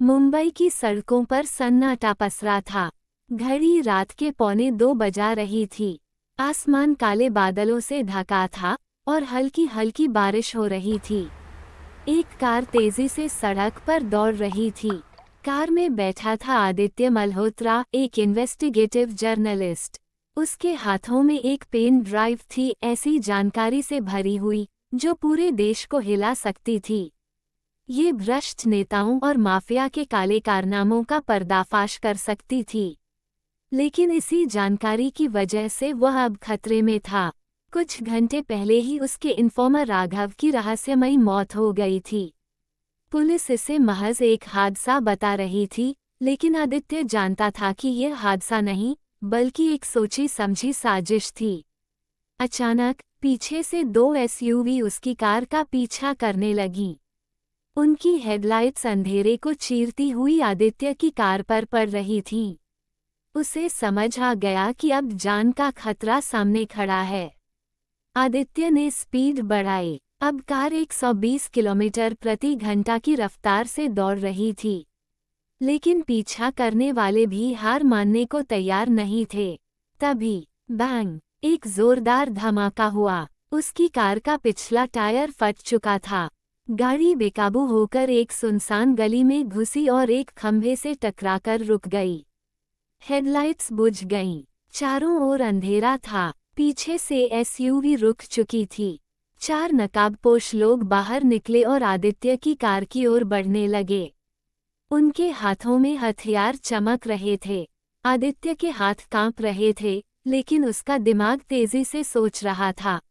मुंबई की सड़कों पर सन्नाटा पसरा था। घड़ी रात के 1:45 बजा रही थी। आसमान काले बादलों से ढका था और हल्की हल्की बारिश हो रही थी। एक कार तेजी से सड़क पर दौड़ रही थी। कार में बैठा था आदित्य मल्होत्रा, एक इन्वेस्टिगेटिव जर्नलिस्ट। उसके हाथों में एक पेन ड्राइव थी, ऐसी जानकारी से भरी हुई जो पूरे देश को हिला सकती थी। ये भ्रष्ट नेताओं और माफिया के काले कारनामों का पर्दाफाश कर सकती थी। लेकिन इसी जानकारी की वजह से वह अब खतरे में था। कुछ घंटे पहले ही उसके इन्फॉर्मर राघव की रहस्यमयी मौत हो गई थी। पुलिस इसे महज एक हादसा बता रही थी, लेकिन आदित्य जानता था कि यह हादसा नहीं, बल्कि एक सोची समझी साजिश थी। अचानक पीछे से 2 एसयूवी उसकी कार का पीछा करने लगीं। उनकी हेडलाइट्स अंधेरे को चीरती हुई आदित्य की कार पर पड़ रही थीं। उसे समझ आ गया कि अब जान का खतरा सामने खड़ा है। आदित्य ने स्पीड बढ़ाई। अब कार 120 किलोमीटर प्रति घंटा की रफ्तार से दौड़ रही थी। लेकिन पीछा करने वाले भी हार मानने को तैयार नहीं थे। तभी बैंग, एक जोरदार धमाका हुआ। उसकी कार का पिछला टायर फट चुका था। गाड़ी बेकाबू होकर एक सुनसान गली में घुसी और एक खंभे से टकराकर रुक गई। हेडलाइट्स बुझ गईं। चारों ओर अंधेरा था। पीछे से एसयूवी रुक चुकी थी। 4 नकाबपोश लोग बाहर निकले और आदित्य की कार की ओर बढ़ने लगे। उनके हाथों में हथियार चमक रहे थे। आदित्य के हाथ कांप रहे थे, लेकिन उसका दिमाग तेजी से सोच रहा था।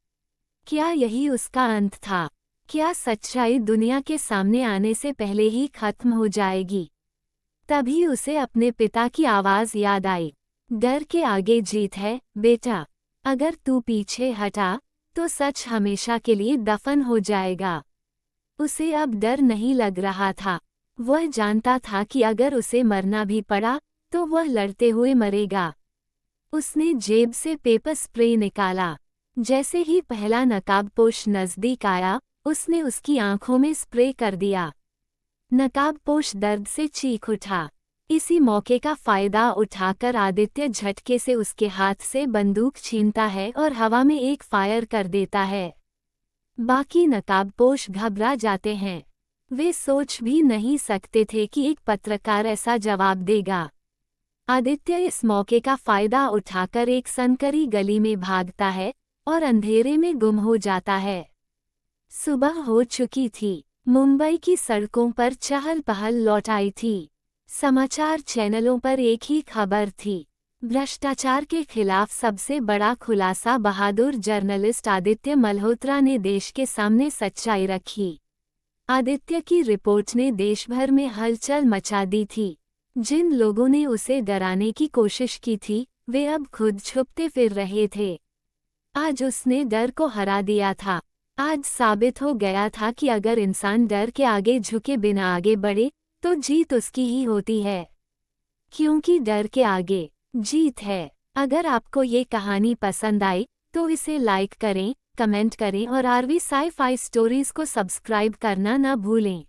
क्या यही उसका अंत था? क्या सच्चाई दुनिया के सामने आने से पहले ही खत्म हो जाएगी? तभी उसे अपने पिता की आवाज याद आई। डर के आगे जीत है, बेटा। अगर तू पीछे हटा, तो सच हमेशा के लिए दफन हो जाएगा। उसे अब डर नहीं लग रहा था। वह जानता था कि अगर उसे मरना भी पड़ा, तो वह लड़ते हुए मरेगा। उसने जेब से पेपर स्प्रे निकाला। जैसे ही पहला नकाबपोश नजदीक आया, उसने उसकी आंखों में स्प्रे कर दिया। नकाबपोश दर्द से चीख उठा। इसी मौके का फायदा उठाकर आदित्य झटके से उसके हाथ से बंदूक छीनता है और हवा में एक फायर कर देता है। बाकी नकाबपोश घबरा जाते हैं। वे सोच भी नहीं सकते थे कि एक पत्रकार ऐसा जवाब देगा। आदित्य इस मौके का फायदा उठाकर एक सनकरी गली में भागता है और अंधेरे में गुम हो जाता है। सुबह हो चुकी थी। मुंबई की सड़कों पर चहल पहल लौट आई थी। समाचार चैनलों पर एक ही खबर थी। भ्रष्टाचार के खिलाफ सबसे बड़ा खुलासा। बहादुर जर्नलिस्ट आदित्य मल्होत्रा ने देश के सामने सच्चाई रखी। आदित्य की रिपोर्ट ने देश भर में हलचल मचा दी थी। जिन लोगों ने उसे डराने की कोशिश की थी, वे अब खुद छुपते फिर रहे थे। आज उसने डर को हरा दिया था। आज साबित हो गया था कि अगर इंसान डर के आगे झुके बिना आगे बढ़े, तो जीत उसकी ही होती है। क्योंकि डर के आगे जीत है। अगर आपको ये कहानी पसंद आई, तो इसे लाइक करें, कमेंट करें और आरवी साई-फाई स्टोरीज को सब्सक्राइब करना न भूलें।